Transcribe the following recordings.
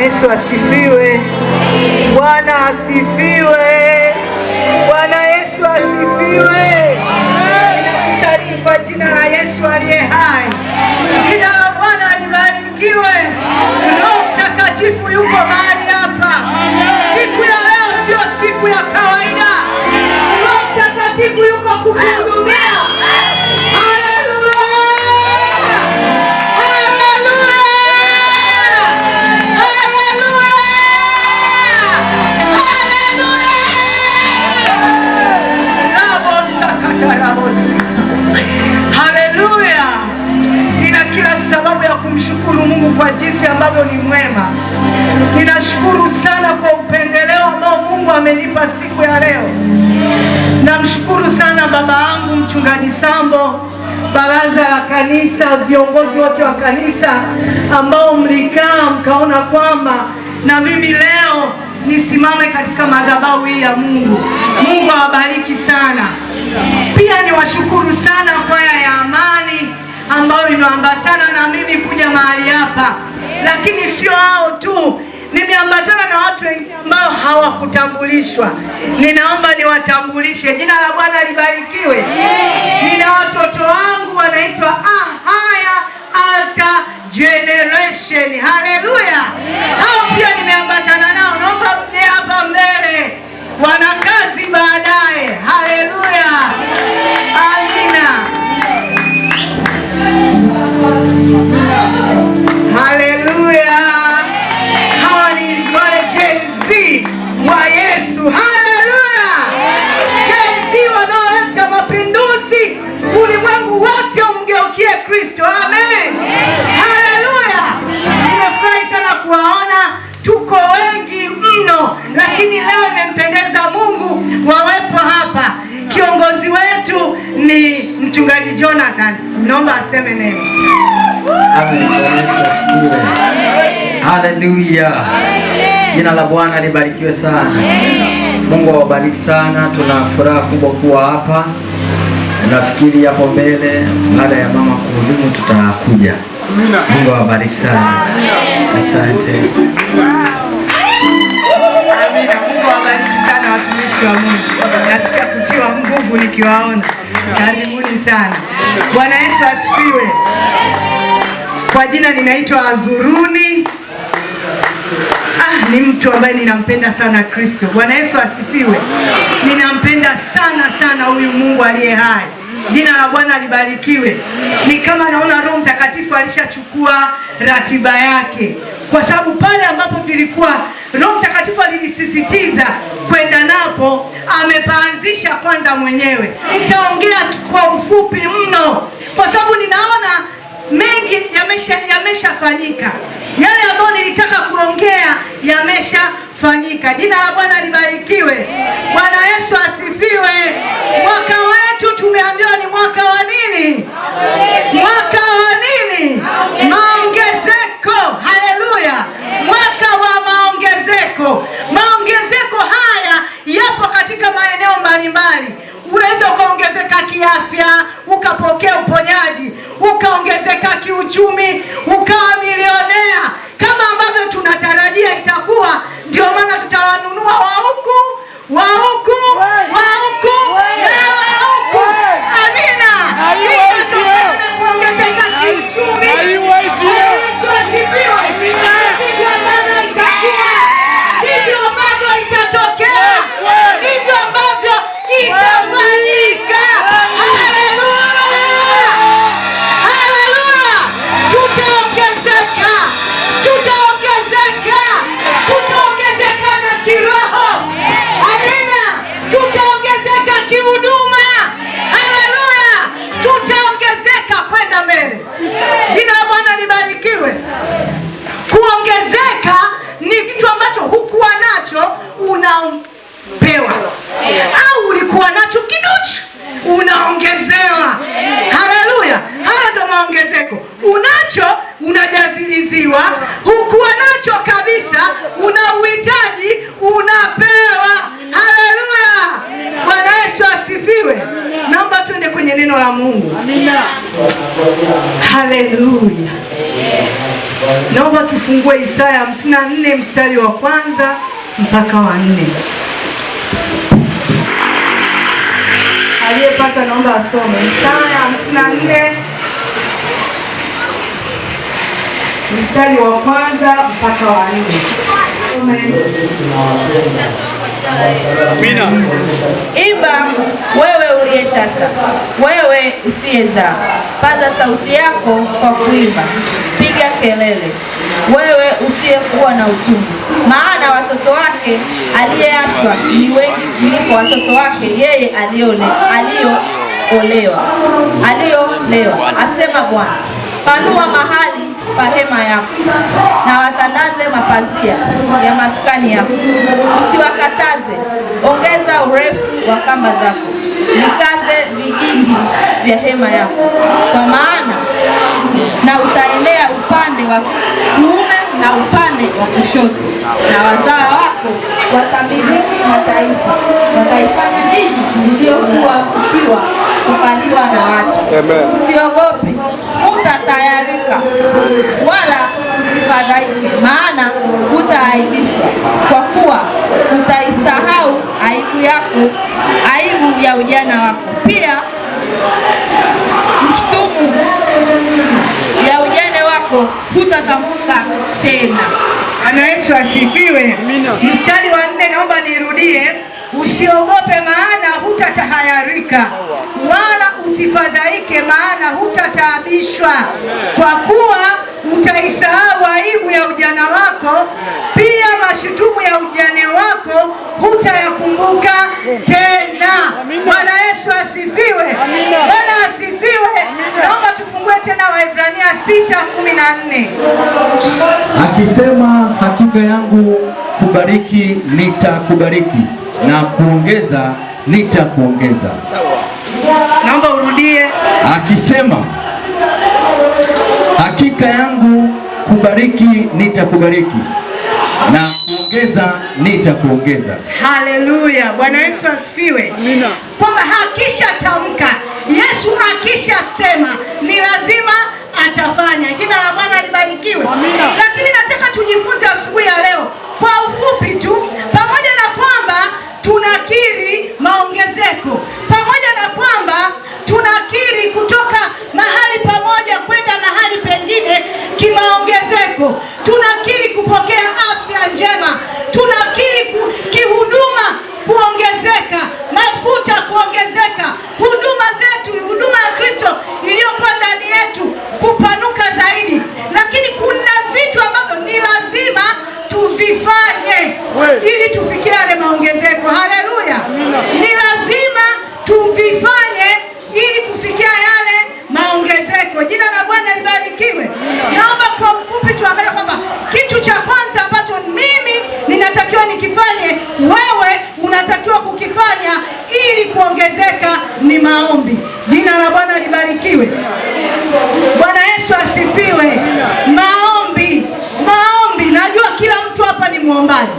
Yesu asifiwe. Bwana asifiwe. Bwana Yesu asifiwe. Ninakusalimu kwa jina la Yesu aliye hai. Jina la Bwana libarikiwe. Roho Mtakatifu yuko mahali hapa. Siku ya leo sio siku ya kawaida. Roho Mtakatifu yuko kukuhudumia. Haleluya. Nina kila sababu ya kumshukuru Mungu kwa jinsi ambavyo ni mwema. Ninashukuru sana kwa upendeleo ambao Mungu amenipa siku ya leo. Namshukuru sana baba yangu Mchungaji Sambo, baraza la kanisa, viongozi wote wa kanisa ambao mlikaa mkaona kwamba na mimi leo nisimame katika madhabahu hii ya Mungu. Mungu awabariki sana. Pia niwashukuru sana kwaya ya Amani ambayo imeambatana na mimi kuja mahali hapa, lakini sio hao tu, nimeambatana na watu wengine ambao hawakutambulishwa. Ninaomba niwatambulishe. Jina la Bwana libarikiwe. Nina watoto wangu wanaitwa Haya Altar Generation. Haleluya. Hao pia nimeambatana nao. Naomba mje hapa mbele. Wana kazi baadaye. Haleluya. Amina. Haleluya. Hawa ni wale Gen Z wa Yesu. Haleluya. Gen Z wanaoleta mapinduzi, ulimwengu wote umgeukie Kristo. Amen. Haleluya. Nimefurahi sana kuwaona, tuko wengi mno, lakini leo imempendeza Mungu wawepo hapa. Kiongozi wetu ni Mchungaji Jonathan. Naomba aseme neno. Amen. Haleluya. Jina la Bwana libarikiwe sana. Mungu awabariki sana. Tuna furaha kubwa kuwa hapa. Nafikiri hapo mbele baada ya mama kuhudumu tutakuja. Mungu awabariki sana. Asante. Amina. Mungu awabariki sana watumishi wa Mungu. Nasikia kutiwa nguvu nikiwaona. Karibuni sana. Bwana Yesu asifiwe. Kwa jina ninaitwa Azuruni. Ni mtu ambaye ninampenda sana Kristo. Bwana Yesu asifiwe. Ninampenda sana huyu Mungu aliye hai. Jina la Bwana libarikiwe. Ni kama naona Roho Mtakatifu alishachukua ratiba yake, kwa sababu pale ambapo tulikuwa Roho Mtakatifu alinisisitiza kwenda napo, amepaanzisha kwanza mwenyewe. Nitaongea kwa ufupi mno kwa sababu ninaona mengi yameshafanyika. Yale ambayo nilitaka kuongea yameshafanyika. Jina la Bwana libarikiwe. Bwana Yesu asifiwe. Mwaka wetu tumeambiwa ni mwaka wa nini? Mwaka wa nini? Maongezeko. Haleluya. Mwaka wa maongezeko. Maongezeko haya yapo katika maeneo mbalimbali. Unaweza ukaongezeka kiafya, ukapokea uponyaji, ukaongezeka kiuchumi, ukawa milionea kama ambavyo tunatarajia itakuwa. Ndio maana tutawanunua wa huku, wa huku, wa huku na wa huku. Amina. Ili kuongezeka kiuchumi. Yesu asifiwe. Ndivyo ambavyo itakuwa, ndivyo ambavyo itatokea, ndivyo ambavyo itafanyika. Haleluya. Haleluya. Tutaongezeka. Tutaongezeka. Tutaongezeka na kiroho. Amina. Tutaongezeka kihuduma. Haleluya. Tutaongezeka kwenda mbele. Jina la Bwana libarikiwe. Kuongezeka ni kitu ambacho hukuwa nacho unapewa, au ulikuwa nacho kidogo unaongezewa. Haleluya. Haya ndo maongezeko. Unacho unajaziliziwa, hukuwa nacho kabisa una uhitaji unapewa. Haleluya. Bwana Yesu asifiwe. Naomba tuende kwenye neno la Mungu. Haleluya. Naomba tufungue Isaya 54 mstari wa kwanza mpaka wa 4. Aliyepata naomba asome Isaya 54 mstari wa kwanza mpaka wa 4. Amina. Imba wewe uliyetasa, wewe usiyezaa, paza sauti yako kwa kuimba, piga kelele, wewe usiyekuwa na utungu, maana watoto wake aliyeachwa ni wengi kuliko watoto wake yeye aliolewa, asema Bwana. Panua mahali pa hema yako na watandaze mapazia ya maskani yako, usiwakataze. Ongeza urefu wa kamba zako, nikaze vigingi vya hema yako, kwa maana na utaendea upande wa kuume na upande wa kushoto, na wazao wako watamiliki mataifa, wataifanya miji iliyokuwa ukiwa kukaliwa na watu. Usiogope, utatayarika, wala usifadhaike, maana utaaibishwa, kwa kuwa utaisahau aibu yako, aibu ya ujana wako. Pia mshtumu ya ujane wako hutatambuka tena. Bwana Yesu asifiwe. Mstari wa 4 naomba nirudie. Usiogope maana hutatahayarika, wala usifadhaike maana hutataabishwa, kwa kuwa utaisahau aibu ya ujana wako, pia mashutumu ya ujane wako hutayakumbuka tena. Bwana Yesu asifiwe. Bwana asifiwe. Naomba tufungue tena Waebrania 6:14. Akisema, hakika yangu kubariki nitakubariki, na kuongeza nitakuongeza. Naomba urudie. Akisema, hakika yangu kubariki nitakubariki, na kuongeza nitakuongeza. Haleluya. Bwana Yesu asifiwe. Kwamba hakisha tamka, Yesu akisha sema ni lazima atafanya. Jina la Bwana libarikiwe. Lakini nataka tujifunze asubuhi ya leo kwa ufupi tu, pamoja na kwamba tunakiri maongezeko, pamoja na kwamba tunakiri kutoka mahali pamoja kwenda mahali pengine kimaongezeko, tunakiri kupokea afya njema, tunakiri kihuduma kuongezeka, mafuta kuongezeka, huduma zetu, huduma ya Kristo iliyokuwa ndani yetu kupanuka zaidi. Lakini kuna vitu ambavyo ni lazima tuvifanye ili tufikie yale maongezeko. Haleluya. Ni lazima tuvifanye ili kufikia yale maongezeko. Jina la Bwana libarikiwe. Naomba kwa ufupi tuangalie kwamba kitu cha kwanza ambacho mimi ninatakiwa nikifanye, wewe unatakiwa kukifanya ili kuongezeka ni maombi. Jina la Bwana libarikiwe. Bwana Yesu asifiwe. Maombi. Najua kila mtu hapa ni muombaji.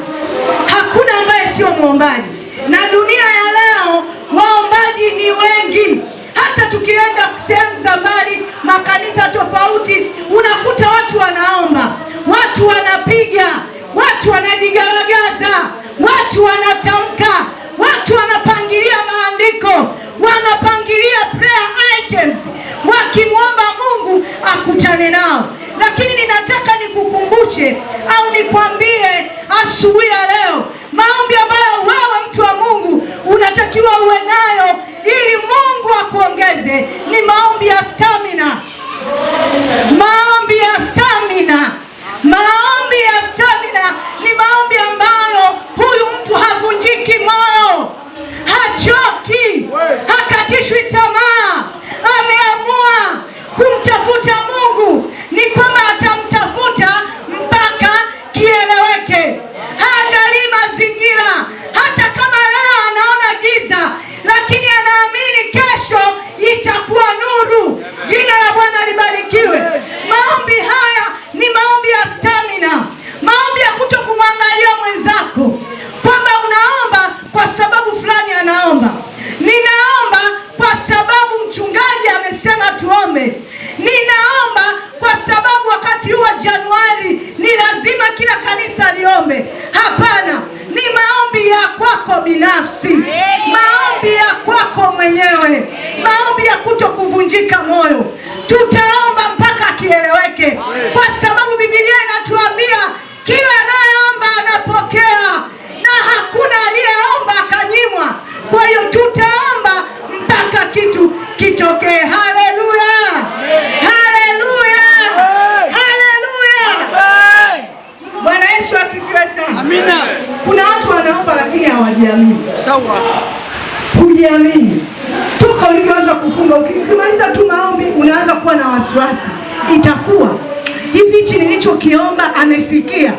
Hakuna ambaye sio muombaji. Na dunia ya leo waombaji ni wengi. Hata tukienda sehemu za mbali, makanisa tofauti, unakuta watu wanaomba, watu wanapiga, watu wanajigaragaza, watu wanatamka, watu wanapangilia maandiko, wanapangilia prayer items, wakimwomba Mungu akutane nao. Lakini ninataka nikukumbushe au nikwambie asubuhi ya leo, maombi ambayo wewe mtu wa Mungu unatakiwa uwe nayo ili Mungu akuongeze ni maombi ya stamina. Maombi ya stamina. Maombi ya stamina ni maombi ambayo huyu mtu havunjiki moyo, hachoki, hakatishwi tamaa, ameamua kumtafuta Mungu. Ni kwamba atamtafuta mpaka kieleweke. Haangalii mazingira, hata kama leo anaona giza, lakini anaamini kesho itakuwa nuru. Jina la Bwana libarikiwe. Maombi haya ni maombi ya stamina, maombi ya kuto kumwangalia mwenzako kwamba unaomba kwa sababu fulani anaomba. Ninaomba kwa sababu mchungaji amesema tuombe. Ninaomba kwa sababu wakati huu wa Januari ni lazima kila kanisa liombe. Hapana, ni maombi ya kwako binafsi, maombi ya kwako mwenyewe, maombi ya kuto kuvunjika moyo. Tutaomba mpaka kieleweke, kwa sababu Biblia inatuambia kila anayeomba anapokea, na hakuna aliyeomba akanyimwa. Kwa hiyo tutaomba mpaka kitu kitokee. Haleluya, haleluya, haleluya. Bwana Yesu asifiwe sana. Amina. Kuna watu wanaomba lakini hawajiamini. Sawa. Hujiamini. Toka ulivyoanza kufunga, ukimaliza tu maombi unaanza kuwa na wasiwasi. Itakuwa hivi, hichi nilichokiomba amesikia?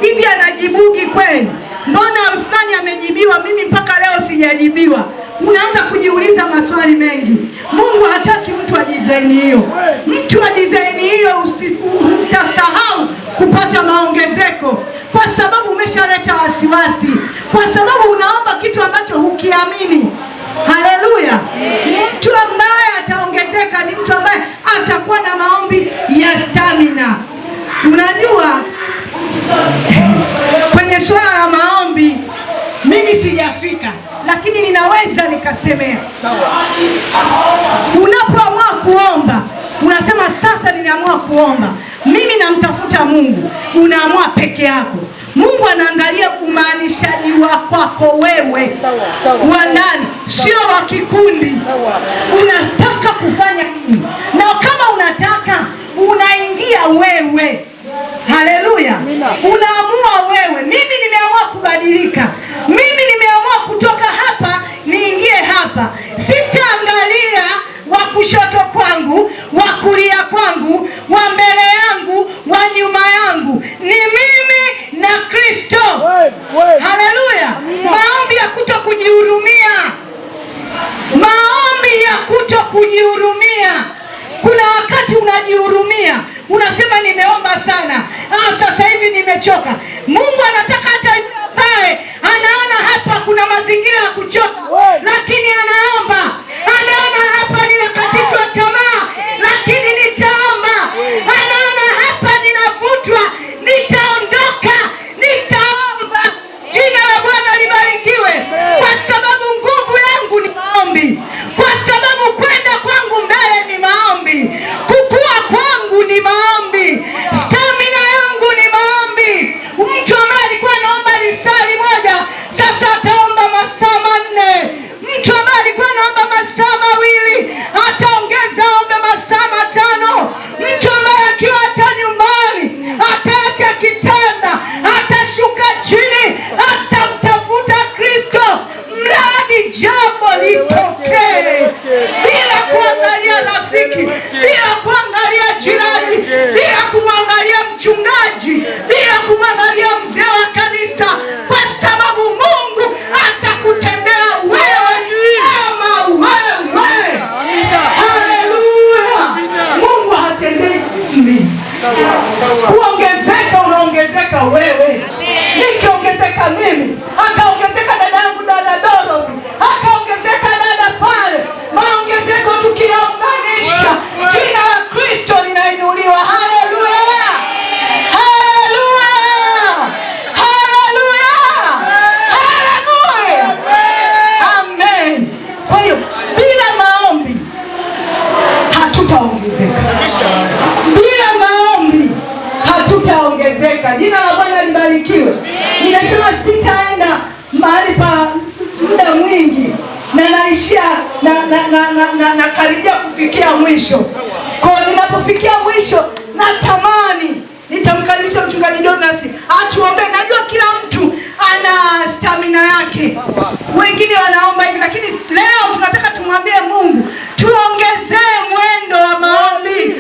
Hivi anajibugi kweli? Mbona fulani amejibiwa, mimi mpaka leo sijajibiwa? unaanza kujiuliza maswali mengi. Mungu hataki mtu wa design hiyo. Mtu wa design hiyo utasahau kupata maongezeko, kwa sababu umeshaleta wasiwasi, kwa sababu unaomba kitu ambacho hukiamini. Haleluya! Mtu ambaye ataongezeka ni mtu ambaye atakuwa na maombi ya stamina. Unajua, kwenye swala la maombi mimi sijafika, lakini ninaweza nikasemea. Unapoamua kuomba, unasema sasa ninaamua kuomba, mimi namtafuta Mungu, unaamua peke yako. Mungu anaangalia umaanishaji wa kwako wewe wa ndani, sio wa kikundi. Unataka kufanya nini? Na kama unataka, unaingia wewe. Haleluya! Unaamua wewe. Mimi nimeamua kubadilika. Mimi nimeamua kutoka hapa niingie hapa. Sitaangalia wa kushoto kwangu, wa kulia kwangu, wa mbele yangu, wa nyuma yangu. Ni mimi na Kristo. Haleluya! Maombi ya kuto kujihurumia. Maombi ya kuto kujihurumia. Kuna wakati unajihurumia, unasema nimeomba sana, sasa hivi nimechoka. Mungu anataka hata ambaye anaona hapa kuna mazingira ya kuchoka, lakini anaomba. Anaona hapa ninakatishwa tamaa, lakini nitaomba. Anaona hapa ninavutwa, nitaondoka, nitaomba. Jina la Bwana libarikiwe, kwa sababu nguvu yangu ni maombi, kwa sababu kwenda kwangu mbele ni maombi, kukua kwangu ni maombi, stamina yangu ni maombi. Mtu ambaye alikuwa anaomba lisali moja, sasa ataomba masaa 4. Mtu ambaye alikuwa anaomba masaa 2, ataongeza aombe masaa 5. Mtu ambaye akiwa hata nyumbani ataacha kitanda, atashuka chini, atamtafuta Kristo, mradi jambo litokee, bila kuangalia rafiki, bila kuangalia jirani, bila kumwangalia mchungaji, bila kumwangalia mzee wa kanisa, kwa sababu Mungu atakutendea wewe ama wewe. Haleluya! Mungu hatendei mimi. Kuongezeka, unaongezeka wewe. Nikiongezeka mimi, akaongezeka dada yangu dada Doro, akaongezeka dada pale. Maongezeko tukiyaunganisha, jina la Kristo linainuliwa. Haleluya! Haleluya! Haleluya! Haleluya! Amen. Kwa hiyo bila maombi hatutaongezeka. Bila maombi hatutaongezeka. Jina la Bwana libarikiwe. Ninasema sitaenda mahali pa muda mwingi, na naishia na karibia kufikia mwisho. Kwa ninapofikia mwisho, natamani nitamkaribisha mchungaji Donas atuombe. Najua kila mtu ana stamina yake, wengine wanaomba hivi, lakini leo tunataka tumwambie Mungu tuongezee mwendo wa maombi,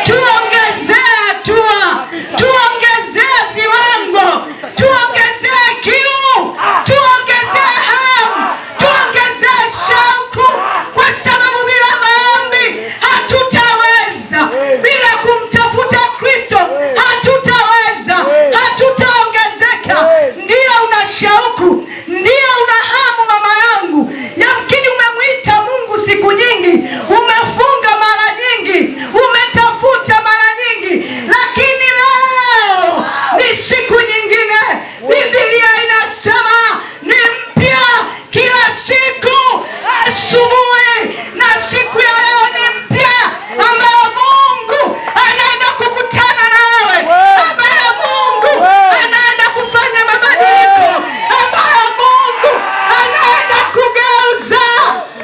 tuongezee hatua, tuongezee viwango, tuongezee kiu, tuongezee hamu, tuongezee shauku, kwa sababu bila maombi hatutaweza. Bila kumtafuta Kristo hatutaweza, hatutaongezeka. Ndio una shauku, ndio una hamu, mama yangu. Yamkini umemwita Mungu siku nyingi, umefunga mara nyingi, umetafuta mara nyingi, lakini leo ni siku nyingine. Biblia inasema ni mpya kila siku asubuhi, na siku ya leo ni mpya, ambayo Mungu anaenda kukutana nawe, ambayo Mungu anaenda kufanya mabadiliko, ambayo Mungu anaenda kugeuza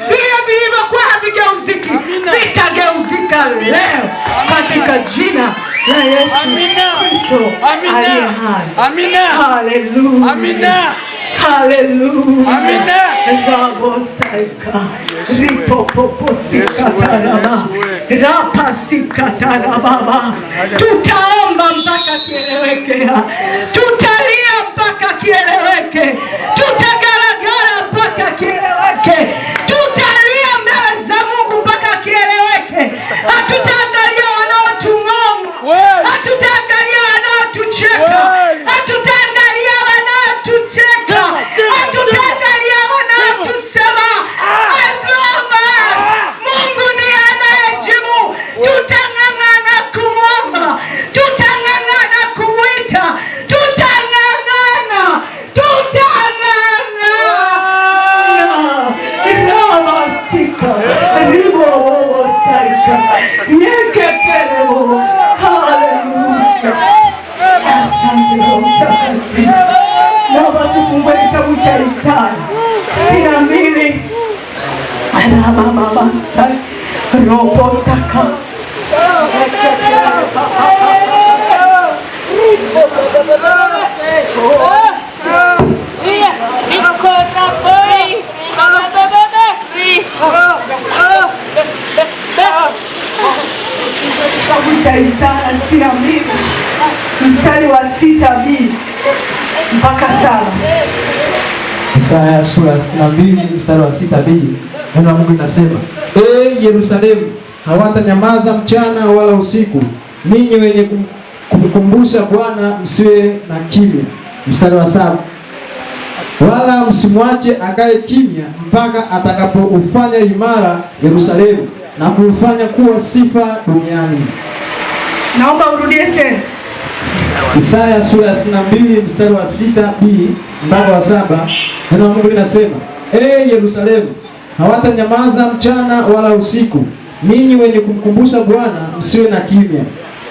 vile vilivyokuwa havigeuziki, vitageuzika leo katika jina la Yesu Kristo aliye hai. Amina. Haleluya. Amina. Haleluya. Amina. Rabosaika. Ripopoposikataraba. Rapasikatarababa. Tutaomba mpaka kieleweke. Tutalia mpaka kieleweke. Tutagaragara mpaka kieleweke. robotaka kitabu cha Isaya 62 mstari wa 6b mpaka 7. Isaya sura 62 mstari wa 6b, neno la Mungu linasema, Yerusalemu, hawatanyamaza mchana wala usiku, ninyi wenye kumkumbusha Bwana msiwe na kimya. Mstari wa 7, wala msimwache akae kimya mpaka atakapoufanya imara Yerusalemu na kuufanya kuwa sifa duniani. Naomba urudie tena. Isaya sura ya 62 mstari wa 6b mpaka wa 7, neno la Mungu linasema, Yerusalemu, hawatanyamaza mchana wala usiku, ninyi wenye kumkumbusha Bwana msiwe na kimya.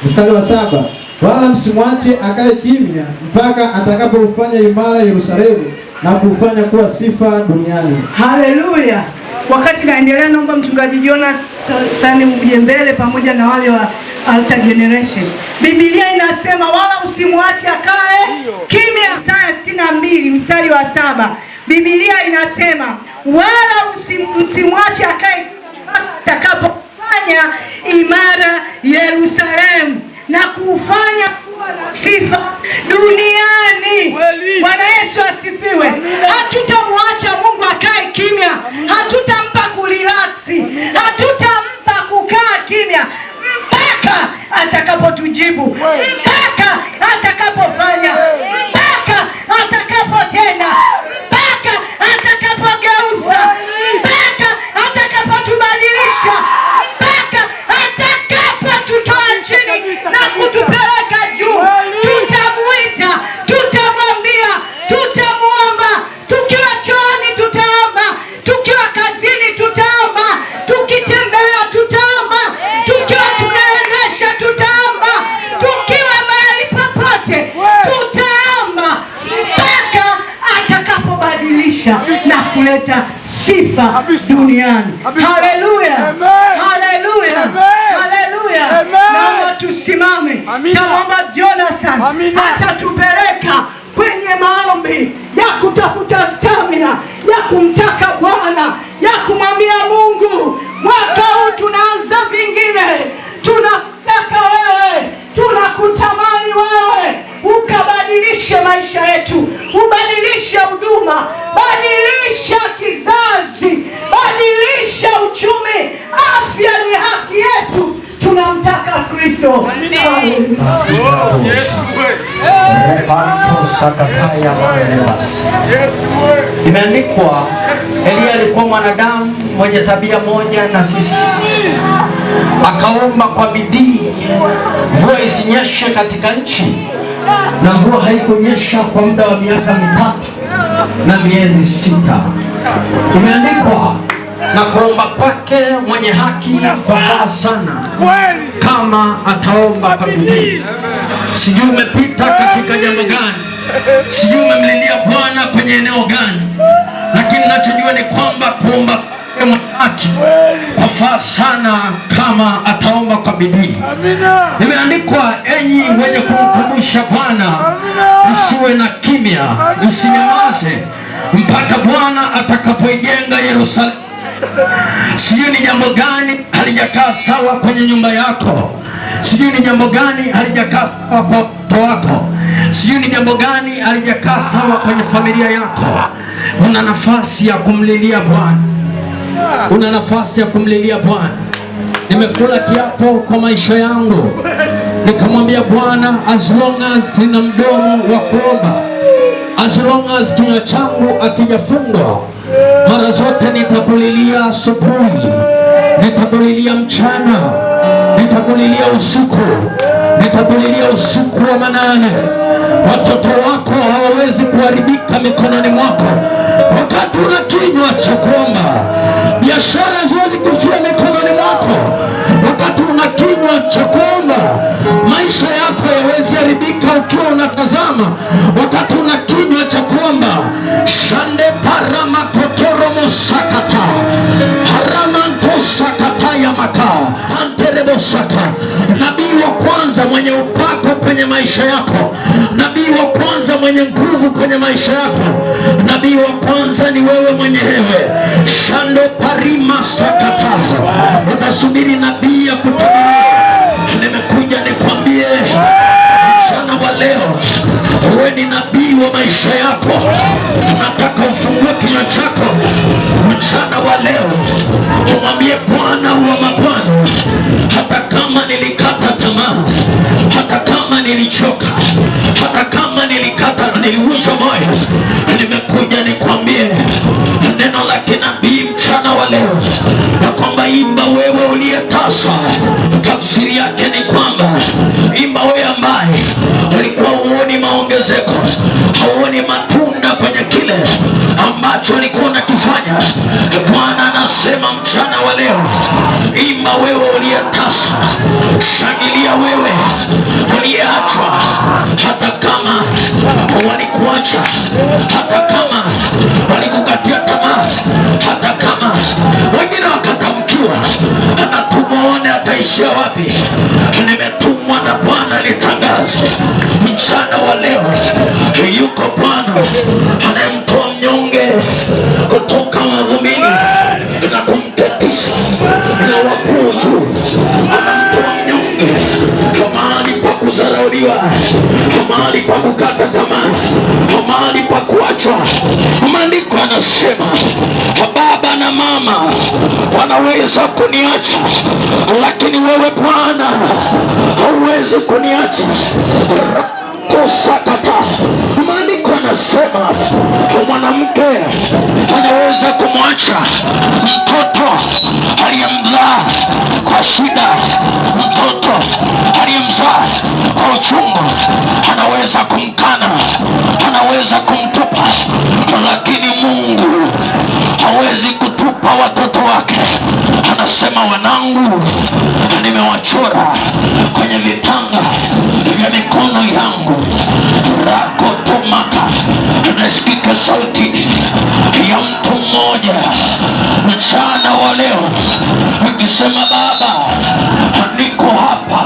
Mstari wa 7, wala msimwache akae kimya mpaka atakapoufanya imara Yerusalemu na kufanya kuwa sifa duniani. Haleluya! Wakati naendelea, naomba mchungaji Jonathan uje mbele pamoja na wale wa Altar Generation. Biblia inasema wala usimwache akae kimya. Isaya 62 mstari wa 7. Biblia inasema wala msimwache akae atakapofanya imara Yerusalemu na kufanya kuwa sifa duniani. Bwana Yesu asifiwe. Hatutamwacha Mungu akae kimya, hatutampa kurelaksi, hatutampa kukaa kimya mpaka atakapotujibu, mpaka atakapofanya, mpaka atakapotenda, mpaka atakapogeuza, mpaka atakapotubadilisha, mpaka atakapotutoa chini na kutupeleka juu. Tutamuita, tutamwambia, tutamuomba. Tukiwa chooni tutaomba, tukiwa kazini tutaomba, tukitembea tutaomba, tukiwa tunaendesha tutaomba, tukiwa mahali popote tutaomba mpaka atakapobadilisha na kuleta sifa duniani. Haleluya, haleluya, haleluya. Naomba tusimame. Tamwomba Jonathan atatupeleka kwenye maombi ya kutafuta stamina, ya kumtaka Bwana, ya kumwambia Mungu, mwaka huu tunaanza vingine. Tunakutaka wewe, tunakutamani wewe, ukabadilishe maisha yetu, ubadilishe huduma, badilisha kizazi, badilisha uchumi. Afya ni haki yetu, tunamtaka Kristo. Imeandikwa Elia alikuwa mwanadamu mwenye tabia moja na sisi, akaomba kwa bidii mvua isinyeshe katika nchi, na mvua haikunyesha kwa muda wa miaka 3 na miezi 6. Imeandikwa na kuomba kwake mwenye haki kwafaa sana kama ataomba kwa bidii. Sijui umepita katika jambo gani, sijui umemlilia Bwana kwenye eneo gani, lakini ninachojua ni kwamba kuomba kwake mwenye haki kwafaa sana kama ataomba kwa bidii. Imeandikwa, enyi wenye kumkumbusha Bwana msiwe na kimya, msinyamaze mpaka Bwana atakapoijenga Yerusalemu. Sijui ni jambo gani halijakaa sawa kwenye nyumba yako, sijui ni jambo gani halijakaa sawa kwa watoto wako, sijui ni jambo gani halijakaa sawa kwenye familia yako. Una nafasi ya kumlilia Bwana, una nafasi ya kumlilia Bwana. Nimekula kiapo kwa maisha yangu, nikamwambia Bwana, as long as nina mdomo wa kuomba, as long as kinywa changu akijafungwa, mara zote nitakulilia asubuhi, nitakulilia mchana, nitakulilia usiku, nitakulilia usiku wa manane. Watoto wako hawawezi kuharibika mikononi mwako wakati una kinywa cha kuomba. Biashara haziwezi kufia mikononi mwako wakati una kinywa cha kuomba. Maisha yako hayawezi haribika ukiwa unatazama wakati una kinywa cha kuomba. Shande parama kotoro mosakata mwenye upako kwenye maisha yako, nabii wa kwanza mwenye nguvu kwenye maisha yako, nabii wa kwanza ni wewe mwenyewe. Shando parima sakata, utasubiri nabii ya kutabiria. Nimekuja nikwambie mchana wa leo, wewe ni nabii wa maisha yako. Nataka ufungue kinywa chako mchana wa leo, umwambie Bwana wa mabwana, hata kama nilikata tamaa, hata kama nilichoka, hata kama nilivunjwa moyo, nimekuja nikwambie neno la kinabii mchana wa leo, na kwamba imba wewe uliyetasa. Tafsiri yake ni kwamba imba wewe ambaye ulikuwa huoni maongezeko, hauoni matunda kwenye kile ambacho ulikuwa unakifanya. Bwana anasema mchana wa leo, imba wewe uliyetasa, shangilia wewe uliyeachwa, hata kama walikuacha, hata kama walikukatia tamaa, hata kama wengine wakatamkiwa na tumuone ataishia wapi. Nimetumwa na Bwana nitangaze mchana wa leo, yuko Bwana anayemtoa mnyonge kutoka mavumbini na kumketisha na wakuu juu. Anamtoa mnyonge mahali pa kudharauliwa, mahali pa kukata tamaa, mahali pa kuachwa. Maandiko anasema baba na mama wanaweza kuniacha, lakini wewe Bwana hauwezi kuniacha. Sakata. Maandiko anasema mwanamke anaweza kumwacha mtoto aliyemzaa kwa shida, mtoto aliyemzaa kwa uchungu, anaweza kumkana, anaweza kumtupa, lakini Mungu hawezi kutupa watoto wake. Anasema wanangu nimewachora kwenye vitanga vya mikono yangu. Rakotomaka. Nasikika sauti ya mtu mmoja mchana wa leo ukisema Baba niko hapa,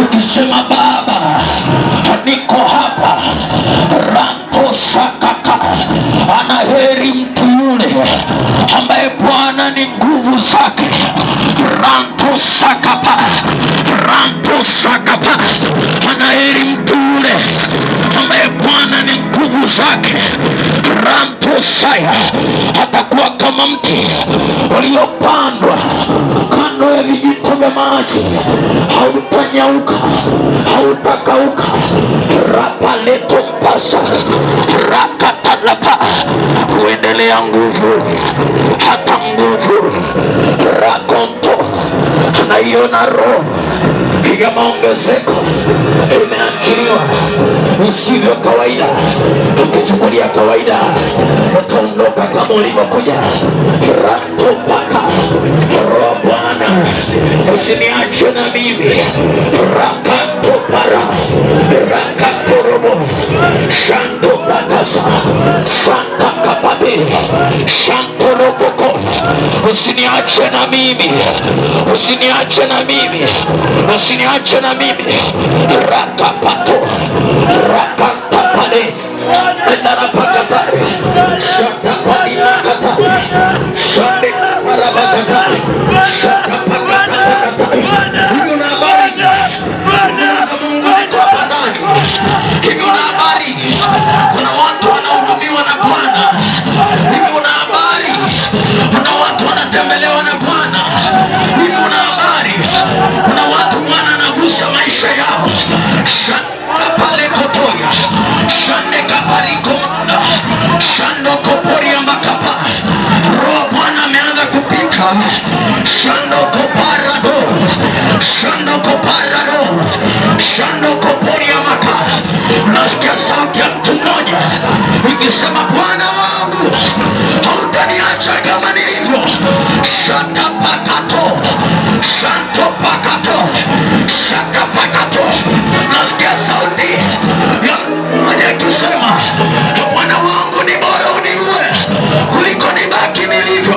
ukisema Baba niko hapa. Ranto sakaka. Anaheri mtu yule ambaye Bwana ni nguvu zake. Ranto sakapa, ranto sakapa. Anaheri mtu yule ambaye Bwana ni nguvu zake. Ranto saya. Atakuwa kama mti uliopandwa kando ya vijito vya maji, hautanyauka, hautakauka. Rapaleto mpasa rakatalapa. Uendelea nguvu, hata nguvu. Rakonto. Naiona roho ya maongezeko imeachiliwa usivyo kawaida. Ukichukulia kawaida utaondoka kama ulivyokuja. Rato paka. Roho Bwana usiniache na mimi. Rakato para. Rakato robo. Shanto pakasa. Shanta kapabe. Shanto roboko. Usiniache na mimi, usiniache na mimi, usiniache na mimi. Rakapato, rakatapale, endarapakatare, shatapalinakatare, shande marabakatare, shatapakatare. Hivyo na habari za Mungu liko hapa ndani. Hivyo na habari kuna watu wanahudumiwa na Bwana. Hivyo na habari kuna watu wanatembelewa na Bwana. Hivyo na habari kuna watu Bwana anagusa maisha yao. Shanda pale kotoya, shande kapariko munda, shando koporia makapa. Roho Bwana ameanza kupita. Shando koparado, shando koparado, shando koporia maka. Nasikia sauti ya mtu mmoja ikisema Bwana wangu hautaniacha kama nilivyo. Shata pakato, shanto pakato, shata pakato. Nasikia sauti ya mmoja ikisema Bwana wangu ni bora uniue kuliko nibaki nilivyo.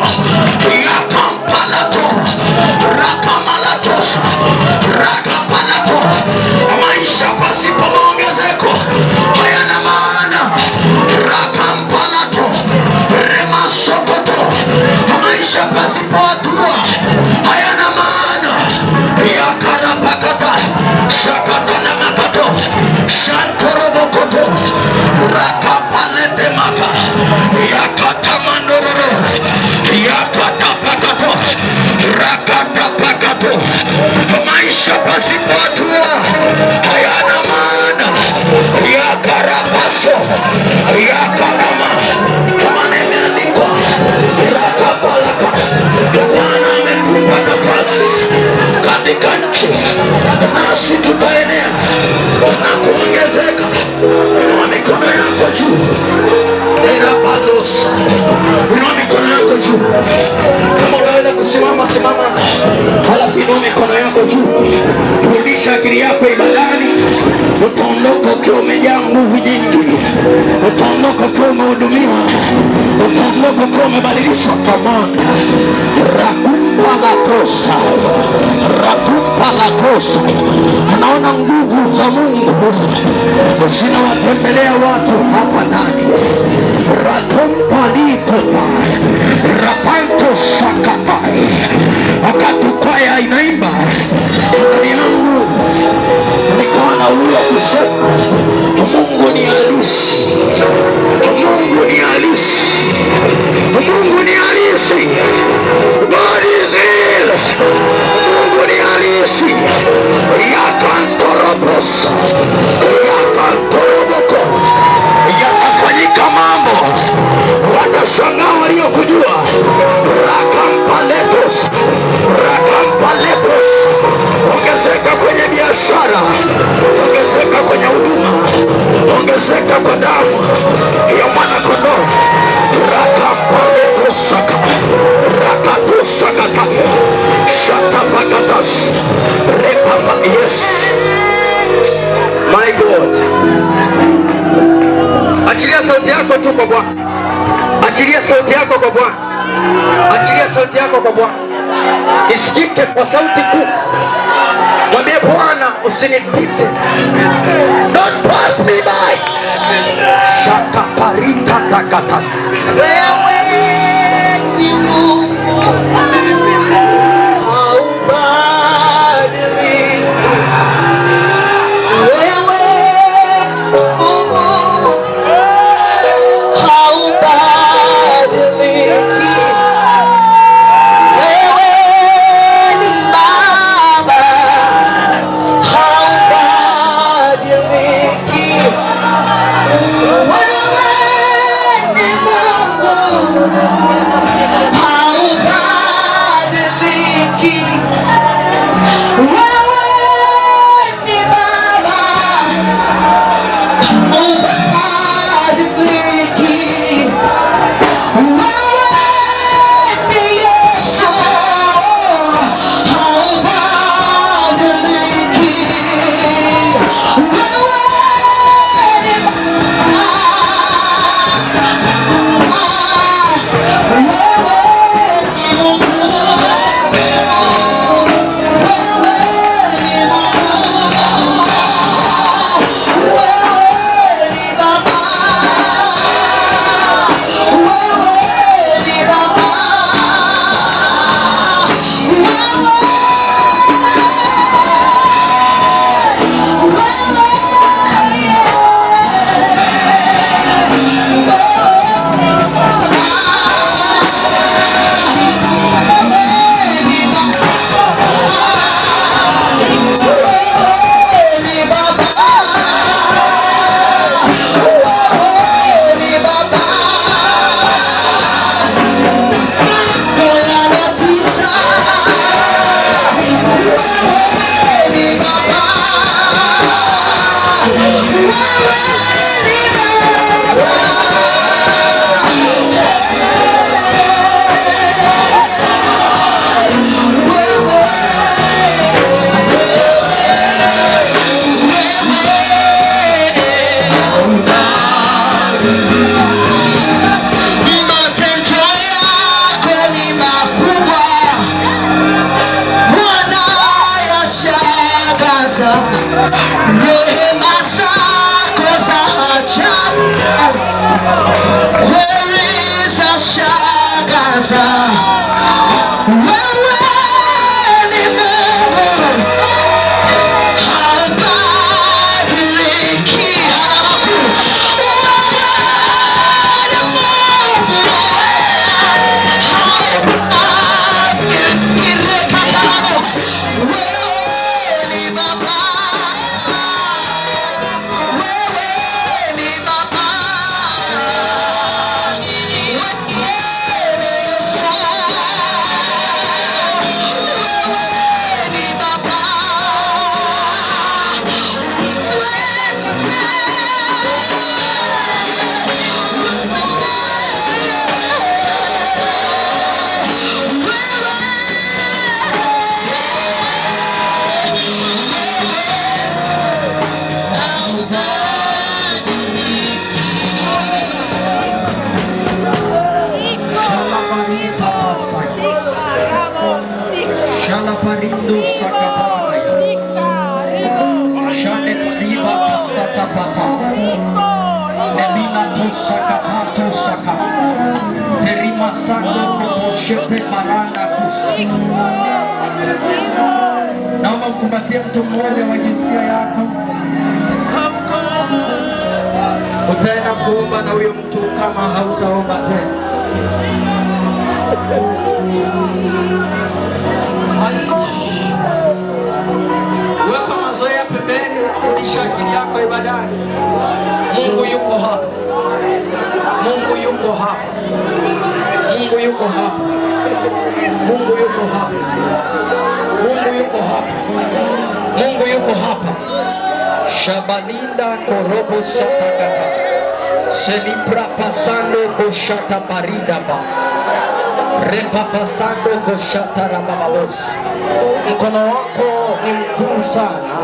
Yakampalato, rakamalatosa, rakapalato. rakapalete maka yakatamandororo yakatapakato rakatapakato. Maisha pasipo hatua hayana maana. Yakarapaso yakarama kama imeandikwa rakapalaka. Bwana ametupa nafasi katika nchi, nasi tutaenea na kuongezeka. Inua mikono yako juu, erabalosa, inua mikono yako juu. Kama unaweza kusimama simama, halafu inua mikono yako juu. Rudisha akili yako ibadani. Utaondoka ukiwa umejaa nguvu nyingi, utaondoka ukiwa umehudumiwa, utaondoka ukiwa umebadilishwa thamani. Rakumpalatosa, rakumpalatosa. Naona nguvu za Mungu zinawatembelea watu hapa ndani. Ratumpalitopa, rapanto sakapai. Wakati kwaya inaimba ndani yangu nikawa na uwezo kusema Mungu ni halisi, Mungu ni halisi, Mungu ni halisi. God is real. Mungu ni halisi. Yakantorobosa, yakantoroboko. Yakafanyika mambo, watashangaa waliokujua. Rakampaletos, rakampaletos. Ongezeka kwenye biashara, ongezeka kwenye huduma, ongezeka kwa damu ya mwana kondoo. Rakampaletosaka, rakatosakata, shatapakatas, repama. Yes, my God. Achilia sauti yako tu kwa Bwana. Achilia sauti yako kwa Bwana. Achilia sauti yako kwa Bwana. Isikike kwa sauti kuu. Mwambie Bwana, usinipite. Don't pass me by. Shaka parita takata. Wewe ni Mungu. sakapato saka terima sando koposhete baranda kus. Naomba mkumbatie mtu mmoja wa jinsia yako. Utaenda kuomba na huyo mtu kama hautaomba tena. Weka mazoea pembeni, rudisha akili yako ibadani. Mungu yuko hapa. Mungu yuko hapa. Mungu yuko hapa. Mungu yuko hapa. Mungu yuko hapa. Mungu yuko hapa. Shabalinda korobo satakata. Selipra pasando koshata parida pas. Repa pasando koshata rababos. Mkono wako ni mkuu sana.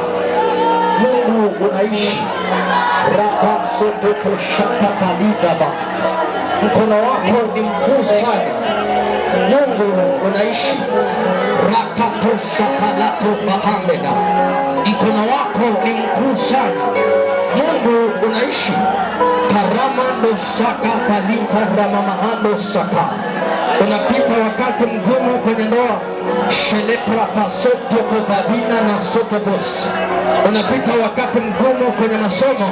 Mungu unaishi. Rapa soto koshata parida ba. Mkono wako ni mkuu sana. Mungu unaishi. Rakato sapalato bahameda. Mkono wako ni mkuu sana. Mungu unaishi. Karamando saka palita ramamahando saka. Unapita wakati mgumu kwenye ndoa. Shelepra pasoto kobadina na sotobos. Unapita wakati mgumu kwenye masomo.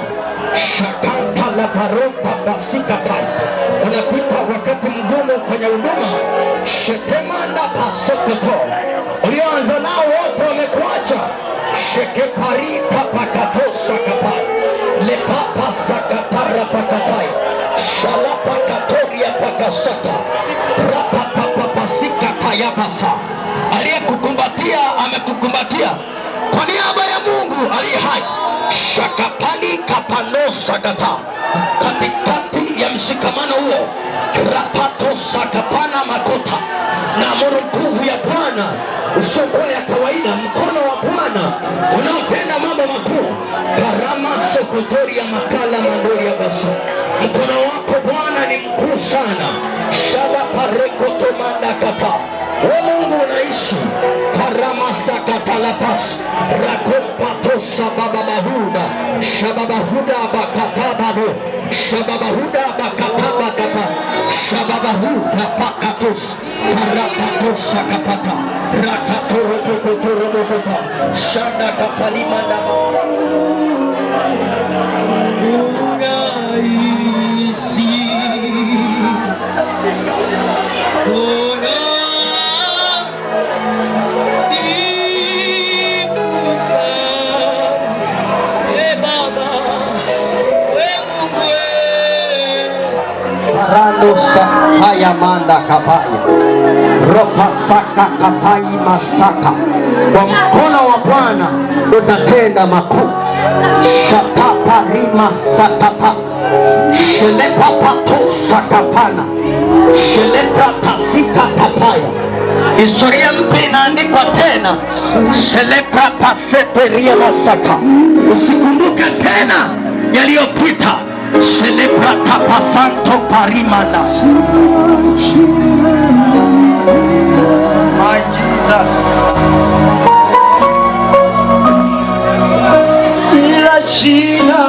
Shakanta la barompa basika pai. Unapita wakati mgumu kwenye huduma. Shetemanda pasokoto. Ulioanza nao wote wamekuacha. Shekepari papakato sakapai. Le papa sakatara pakatai. Shalapa katoria pakasaka. Rapa papa pasika kayabasa. Aliyekukumbatia amekukumbatia. Kwa niaba ya Mungu aliye hai. Shakapali kapano sakata. Katikati ya mshikamano huo. Rapato sakapana makota. Na amuru nguvu ya Bwana usiokuwa ya kawaida, mkono wa Bwana unaotenda mambo makuu. Karama sokotoria makala mandori ya basa. Mkono wako Bwana ni mkuu sana. Shala pareko tomanda kata. We Mungu unaishi. Karama sakatalapas. Rakompato sababahuda. Shababahuda bakatabado. Shababahuda bakatabakata. Shababahuda bakatos. Karapatos sakapata. Rakatoropokotorobokota. Shanda kapalima dama. Unaishi. Rando sakaya manda kapaya. Ropa saka katai masaka. Kwa mkono wa Bwana utatenda makuu. Shatapa rima sakapa. Shelepa pato sakapana. Shelepa pasika tapaya. Historia mpya inaandikwa tena. Shelepa pasete ria masaka. Usikumbuke tena yaliyopita. Celebra tapasanto parimana. My Jesus. La China.